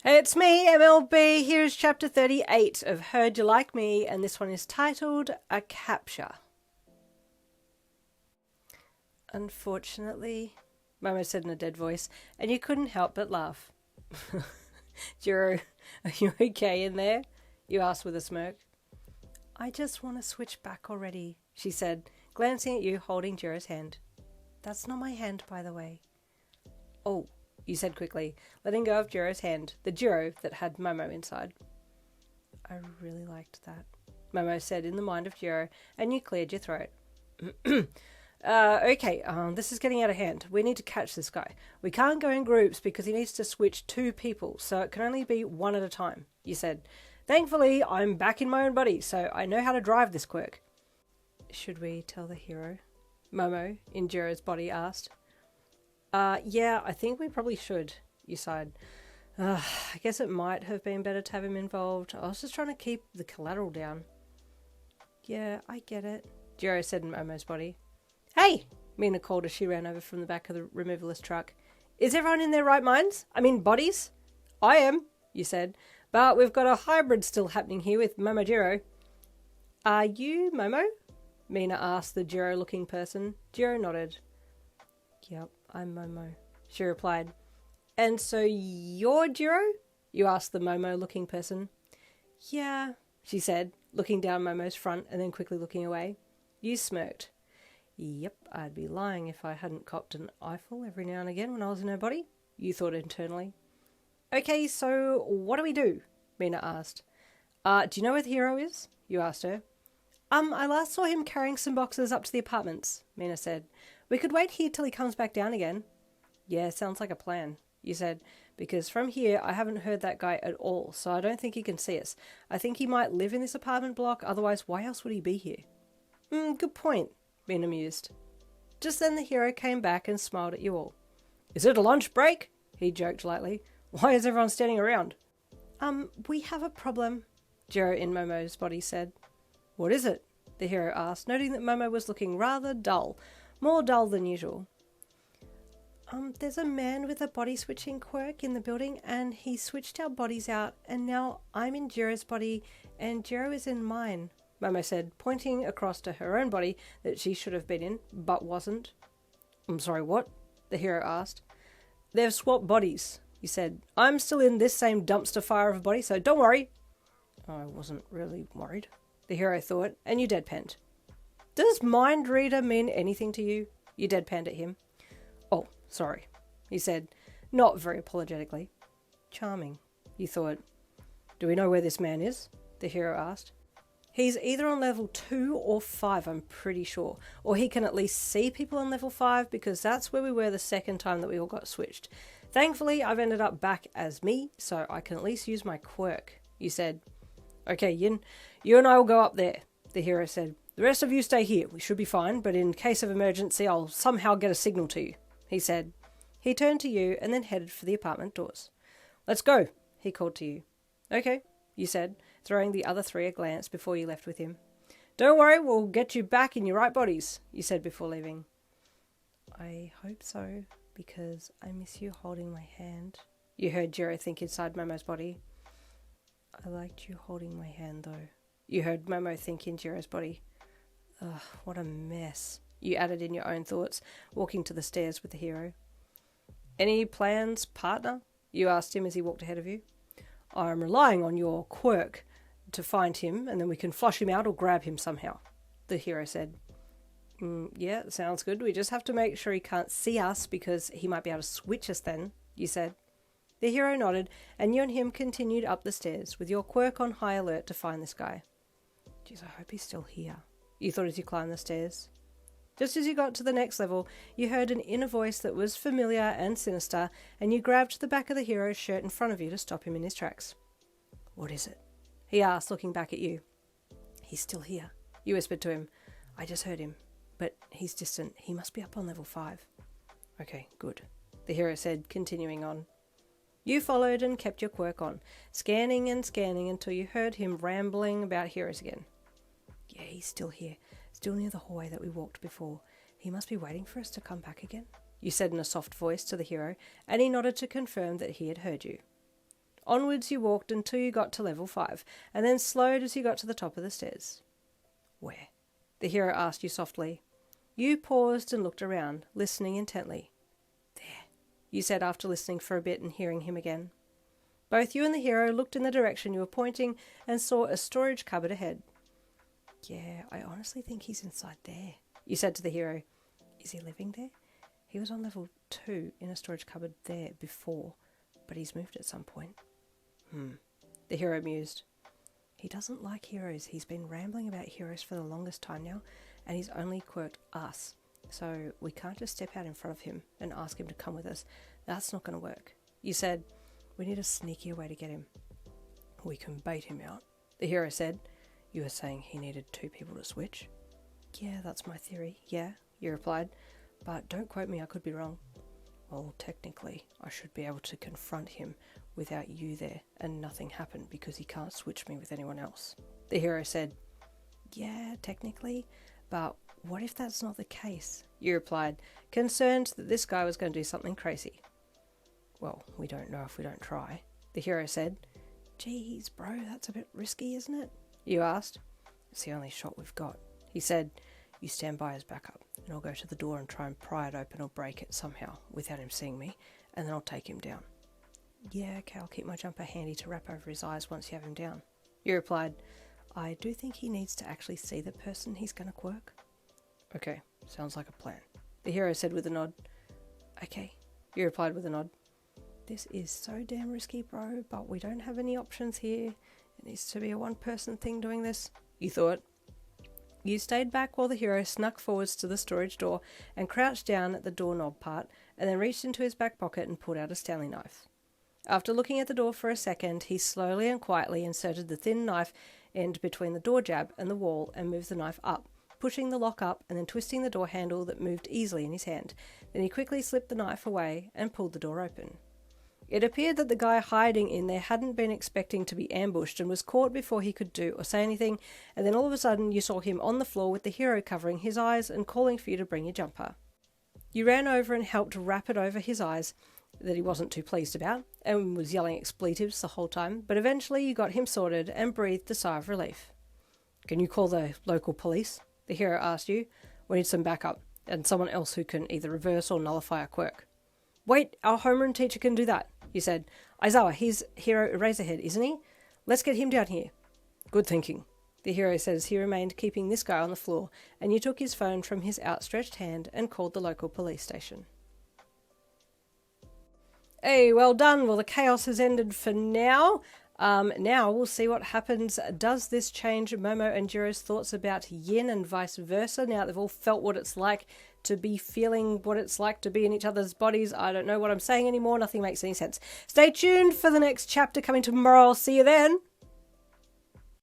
Hey, it's me, MLB. Here's chapter 38 of Heard You Like Me, and this one is titled A Capture. Unfortunately, Momo said in a dead voice, and you couldn't help but laugh. Jirou, are you okay in there? You asked with a smirk. I just want to switch back already, she said, glancing at you holding Jirou's hand. That's not my hand, by the way. Oh, you said quickly, letting go of Jirou's hand, the Jirou that had Momo inside. I really liked that, Momo said in the mind of Jirou, and you cleared your throat. Okay, this is getting out of hand. We need to catch this guy. We can't go in groups because he needs to switch 2 people, so it can only be 1 at a time, you said. Thankfully, I'm back in my own body, so I know how to drive this quirk. Should we tell the hero? Momo, in Jirou's body, asked. Yeah, I think we probably should, you sighed. I guess it might have been better to have him involved. I was just trying to keep the collateral down. Yeah, I get it, Jirou said in Momo's body. Hey, Mina called as she ran over from the back of the removalist truck. Is everyone in their right minds? I mean bodies? I am, you said, but we've got a hybrid still happening here with Momo Jirou. Are you Momo? Mina asked the Jirou-looking person. Jirou nodded. Yep, I'm Momo, she replied. And so you're Jirou? You asked the Momo-looking person. Yeah, she said, looking down Momo's front and then quickly looking away. You smirked. Yep, I'd be lying if I hadn't copped an eyeful every now and again when I was in her body, you thought internally. Okay, so what do we do? Mina asked. Do you know where the hero is? You asked her. I last saw him carrying some boxes up to the apartments, Mina said. We could wait here till he comes back down again. Yeah, sounds like a plan, you said, because from here I haven't heard that guy at all, so I don't think he can see us. I think he might live in this apartment block, otherwise why else would he be here? Good point, Mina mused. Just then the hero came back and smiled at you all. Is it a lunch break? He joked lightly. Why is everyone standing around? We have a problem, Jirou in Momo's body said. What is it? The hero asked, noting that Momo was looking rather dull, more dull than usual. There's a man with a body-switching quirk in the building, and he switched our bodies out, and now I'm in Jirou's body, and Jirou is in mine, Momo said, pointing across to her own body that she should have been in, but wasn't. I'm sorry, what? The hero asked. They've swapped bodies, he said. I'm still in this same dumpster fire of a body, so don't worry. I wasn't really worried, the hero thought, and you deadpanned. Does mind reader mean anything to you? You deadpanned at him. Oh, sorry, he said, not very apologetically. Charming, you thought. Do we know where this man is? The hero asked. He's either on level 2 or 5, I'm pretty sure. Or he can at least see people on level 5 because that's where we were the second time that we all got switched. Thankfully, I've ended up back as me, so I can at least use my quirk, you said. Okay, Yin, you and I will go up there, the hero said. The rest of you stay here. We should be fine, but in case of emergency, I'll somehow get a signal to you, he said. He turned to you and then headed for the apartment doors. Let's go, he called to you. Okay, you said, throwing the other 3 a glance before you left with him. Don't worry, we'll get you back in your right bodies, you said before leaving. I hope so, because I miss you holding my hand, you heard Jirou think inside Momo's body. I liked you holding my hand, though, you heard Momo think in Jirou's body. Ugh, what a mess, you added in your own thoughts, walking to the stairs with the hero. Any plans, partner? You asked him as he walked ahead of you. I'm relying on your quirk to find him, and then we can flush him out or grab him somehow, the hero said. Yeah, sounds good. We just have to make sure he can't see us because he might be able to switch us then, you said. The hero nodded, and you and him continued up the stairs, with your quirk on high alert to find this guy. Jeez, I hope he's still here, you thought as you climbed the stairs. Just as you got to the next level, you heard an inner voice that was familiar and sinister, and you grabbed the back of the hero's shirt in front of you to stop him in his tracks. What is it? He asked, looking back at you. He's still here, you whispered to him. I just heard him, but he's distant. He must be up on level 5. Okay, good, the hero said, continuing on. You followed and kept your quirk on, scanning and scanning until you heard him rambling about heroes again. Yeah, he's still here, still near the hallway that we walked before. He must be waiting for us to come back again, you said in a soft voice to the hero, and he nodded to confirm that he had heard you. Onwards you walked until you got to level 5, and then slowed as you got to the top of the stairs. Where? The hero asked you softly. You paused and looked around, listening intently. There, you said after listening for a bit and hearing him again. Both you and the hero looked in the direction you were pointing and saw a storage cupboard ahead. Yeah, I honestly think he's inside there, you said to the hero. Is he living there? He was on level 2 in a storage cupboard there before, but he's moved at some point. The hero mused. He doesn't like heroes. He's been rambling about heroes for the longest time now, and he's only quirked us. So we can't just step out in front of him and ask him to come with us. That's not going to work. You said, we need a sneakier way to get him. We can bait him out, the hero said. You were saying he needed 2 people to switch? Yeah, that's my theory. Yeah, you replied. But don't quote me, I could be wrong. Well, technically, I should be able to confront him without you there and nothing happen because he can't switch me with anyone else. The hero said, yeah, technically, but what if that's not the case? You replied, concerned that this guy was going to do something crazy. Well, we don't know if we don't try. The hero said, geez, bro, that's a bit risky, isn't it? You asked. It's the only shot we've got. He said, you stand by as backup, and I'll go to the door and try and pry it open or break it somehow without him seeing me, and then I'll take him down. Yeah, okay, I'll keep my jumper handy to wrap over his eyes once you have him down. You replied, I do think he needs to actually see the person he's going to quirk. Okay, sounds like a plan. The hero said with a nod. Okay, you replied with a nod. This is so damn risky, bro, but we don't have any options here. It needs to be a one-person thing doing this, you thought. You stayed back while the hero snuck forwards to the storage door and crouched down at the doorknob part and then reached into his back pocket and pulled out a Stanley knife. After looking at the door for a second, he slowly and quietly inserted the thin knife end between the door jab and the wall and moved the knife up, pushing the lock up and then twisting the door handle that moved easily in his hand. Then he quickly slipped the knife away and pulled the door open. It appeared that the guy hiding in there hadn't been expecting to be ambushed and was caught before he could do or say anything, and then all of a sudden you saw him on the floor with the hero covering his eyes and calling for you to bring your jumper. You ran over and helped wrap it over his eyes that he wasn't too pleased about, and was yelling expletives the whole time, but eventually you got him sorted and breathed a sigh of relief. Can you call the local police? The hero asked you. We need some backup, and someone else who can either reverse or nullify a quirk. Wait, our homeroom teacher can do that, you said. Aizawa, he's Hero Eraserhead, isn't he? Let's get him down here. Good thinking, the hero said as he remained keeping this guy on the floor, and you took his phone from his outstretched hand and called the local police station. Hey, well done. Well, the chaos has ended for now. Now we'll see what happens. Does this change Momo and Jirou's thoughts about yin and vice versa? Now they've all felt what it's like to be feeling what it's like to be in each other's bodies. I don't know what I'm saying anymore. Nothing makes any sense. Stay tuned for the next chapter coming tomorrow. I'll see you then.